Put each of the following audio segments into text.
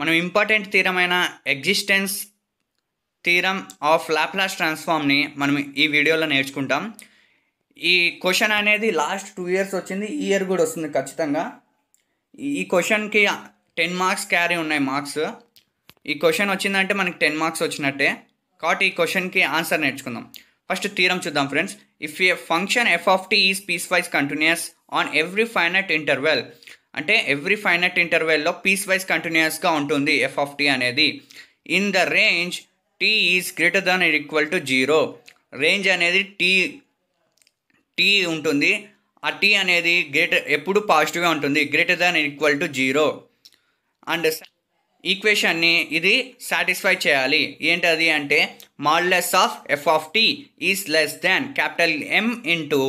మనం important theorem అయిన existence theorem of Laplace ట్రాన్స్ఫార్మ్ని మనం ఈ వీడియోలో నేర్చుకుంటాం. ఈ క్వశ్చన్ అనేది లాస్ట్ 2 years వచ్చింది, ఈ ఇయర్ కూడా వస్తుంది ఖచ్చితంగా. ఈ క్వశ్చన్కి 10 marks క్యారీ ఉన్నాయి మార్క్స్. ఈ క్వశ్చన్ వచ్చిందంటే మనకి 10 marks వచ్చినట్టే. కాబట్టి ఈ క్వశ్చన్కి ఆన్సర్ నేర్చుకుందాం. ఫస్ట్ థీరం చూద్దాం friends. If a function f of t is piecewise continuous on every finite interval, అంటే ఎవ్రీ ఫైనైట్ ఇంటర్వెల్లో పీస్ వైజ్ కంటిన్యూస్గా ఉంటుంది ఎఫ్ ఆఫ్ టీ అనేది. In the range t is greater than or equal to 0. Range అనేది t ఉంటుంది. ఆ t అనేది ఎప్పుడు పాజిటివ్గా ఉంటుంది, greater than or equal to 0. And ఈక్వేషన్ని ఇది సాటిస్ఫై చేయాలి. ఏంటది అంటే modulus of F of t is less than capital M into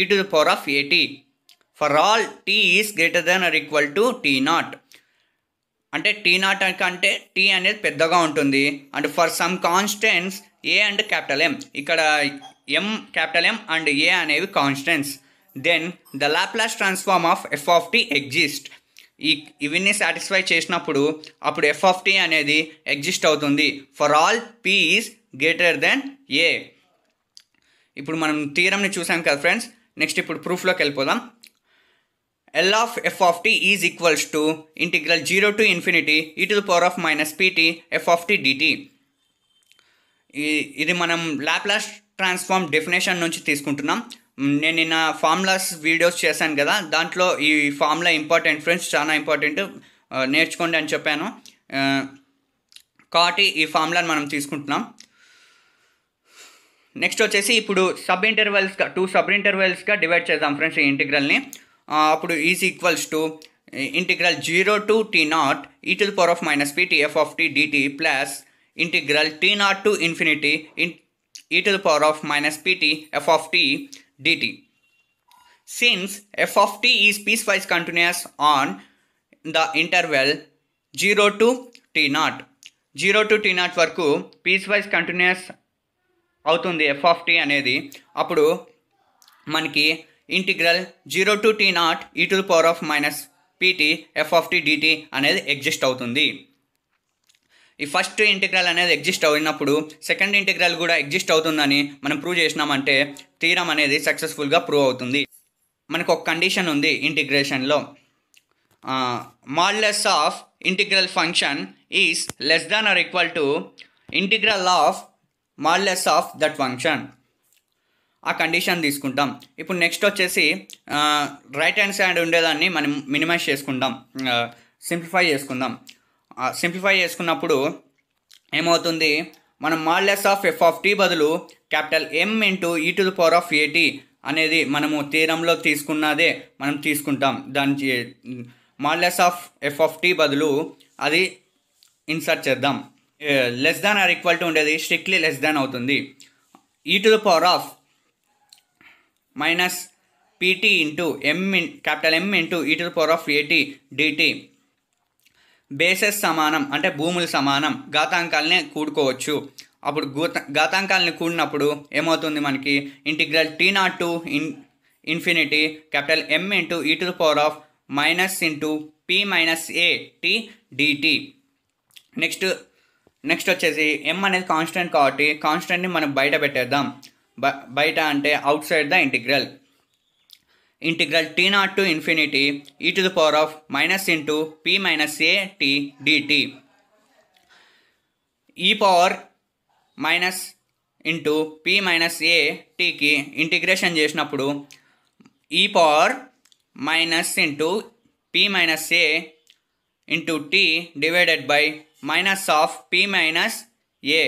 e to the power of at for all t is greater than or equal to T0. అంటే T0 కంటే t అనేది పెద్దగా ఉంటుంది. And for some constants a and capital M, ఇక్కడ capital M and a అనేవి constants, then the Laplace transform of F of t exist. ఇవన్నీ satisfy చేసినప్పుడు అప్పుడు ఎఫ్ ఆఫ్ టీ అనేది ఎగ్జిస్ట్ అవుతుంది for all p is greater than ఏ. ఇప్పుడు మనం థియరంని చూసాం కదా ఫ్రెండ్స్. నెక్స్ట్ ఇప్పుడు ప్రూఫ్లోకి వెళ్ళిపోదాం. L of F of t is equals to integral 0 to infinity e to the power of minus pt f of t dt. ఇది మనం లాప్లాస్ ట్రాన్స్ఫార్మ్ డెఫినేషన్ నుంచి తీసుకుంటున్నాం. నేను నిన్న ఫార్ములాస్ వీడియోస్ చేశాను కదా, దాంట్లో ఈ ఫార్ములా ఇంపార్టెంట్ ఫ్రెండ్స్, చాలా ఇంపార్టెంట్, నేర్చుకోండి అని చెప్పాను. కాబట్టి ఈ ఫార్ములాని మనం తీసుకుంటున్నాం. నెక్స్ట్ వచ్చేసి ఇప్పుడు టూ సబ్ ఇంటర్వెల్స్గా డివైడ్ చేద్దాం ఫ్రెండ్స్ ఈ ఇంటిగ్రల్ని. అప్పుడు is equals to integral 0 to T0 e to the power of minus pt f of t dt plus integral T0 to infinity e to the power of minus pt f of t dt. Since f of t is piecewise continuous on the interval 0 to T0, 0 to T0 వరకు piecewise continuous అవుతుంది F of t అనేది. అప్పుడు మనకి integral 0 to T0 e to the power of minus pt f of t dt అనేది exist అవుతుంది. ఈ first integral అనేది exist అయినప్పుడు సెకండ్ ఇంటిగ్రల్ కూడా ఎగ్జిస్ట్ అవుతుందని మనం ప్రూవ్ చేసినామంటే థీరం అనేది సక్సెస్ఫుల్గా ప్రూవ్ అవుతుంది. మనకు ఒక కండిషన్ ఉంది ఇంటిగ్రేషన్లో, modulus of integral function is less than or equal to integral of modulus of that function. ఆ కండిషన్ తీసుకుంటాం. ఇప్పుడు నెక్స్ట్ వచ్చేసి రైట్ హ్యాండ్ సైడ్ ఉండేదాన్ని మనం మినిమైజ్ చేసుకుంటాం, సింప్లిఫై చేసుకుందాం. సింప్లిఫై చేసుకున్నప్పుడు ఏమవుతుంది, మనం modulus of F of tea బదులు capital M into e to the power of at అనేది మనము థీరంలో తీసుకున్నదే మనం తీసుకుంటాం. దానికి modulus of F of tea బదులు అది ఇన్సర్ట్ చేద్దాం. Less than or equal to ఉండేది స్ట్రిక్ట్లీ లెస్ దాన్ అవుతుంది. e to the power of minus pt into capital M into e to the power of at dt. Bases సమానం అంటే భూములు సమానం, ఘాతాంకాలని కూడుకోవచ్చు. అప్పుడు ఘాతాంకాలని కూడినప్పుడు ఏమవుతుంది, మనకి integral T0 to infinity capital M into e to the power of minus into p minus a t dt. Next వచ్చేసి M అనేది constant కాబట్టి కాన్స్టెంట్ని మనం బయట పెట్టేద్దాం. బయట అంటే out side the integral. Integral T0 to infinity e to the power of minus into p minus a t dt. e power minus into p minus a tకి integration చేసినప్పుడు e power minus into p minus a into t divided by minus of p minus a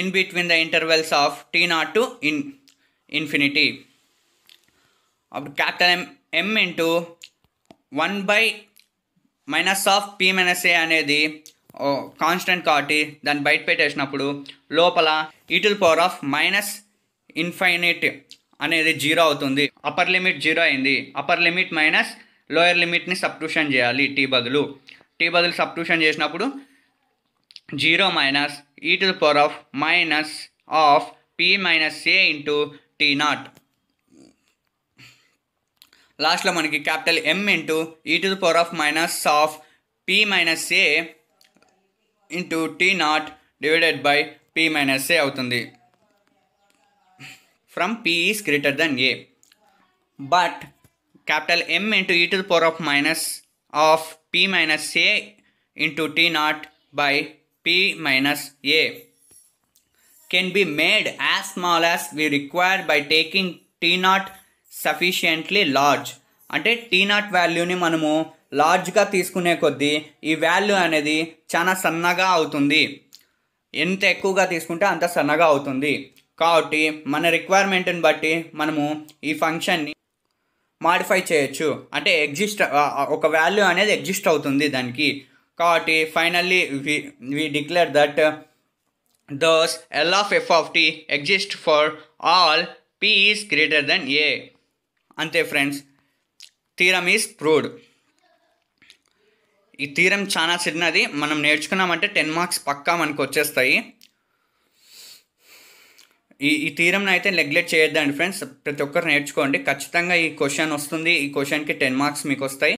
in between the intervals of T0 to infinity. అప్పుడు capital M into 1 by minus of p minus a అనేది constant కాబట్టి దాన్ని బయట పెట్టేసినప్పుడు లోపల e to the power of minus infinite అనేది 0 అవుతుంది. Upper limit 0 అయింది. Upper limit minus lower లిమిట్ని సబ్స్టిట్యూషన్ చేయాలి టీ బదులు సబ్స్టిట్యూషన్ చేసినప్పుడు 0 minus e to the power of minus of p minus a into T0. లాస్ట్లో మనకి capital M into e to the power of minus of p minus A into T not divided by p minus A అవుతుంది from p is greater than A. But capital M into e to the power of minus of p minus a into t naught by p minus a can be made as small as we require by taking t naught sufficiently large. అంటే t naught వాల్యూని మనము లార్జ్గా తీసుకునే కొద్దీ ఈ value అనేది చాలా సన్నగా అవుతుంది. ఎంత ఎక్కువగా తీసుకుంటే అంత సన్నగా అవుతుంది. కాబట్టి మన రిక్వైర్మెంట్ని బట్టి మనము ఈ ఫంక్షన్ని మాడిఫై చేయొచ్చు. అంటే ఒక వాల్యూ అనేది ఎగ్జిస్ట్ అవుతుంది దానికి. కాబట్టి finally we declare that those L of f of t exist for all p is greater than a. అంతే ఫ్రెండ్స్, థీరం ఈజ్ ప్రూవ్డ్. ఈ థీరం చాలా చిన్నది, మనం నేర్చుకున్నామంటే 10 మార్క్స్ పక్కా మనకు వచ్చేస్తాయి. ఈ థీరంని అయితే నెగ్లెక్ట్ చేయొద్దండి ఫ్రెండ్స్, ప్రతి ఒక్కరు నేర్చుకోండి. ఖచ్చితంగా ఈ క్వశ్చన్ వస్తుంది, ఈ క్వశ్చన్కి 10 మార్క్స్ మీకు వస్తాయి.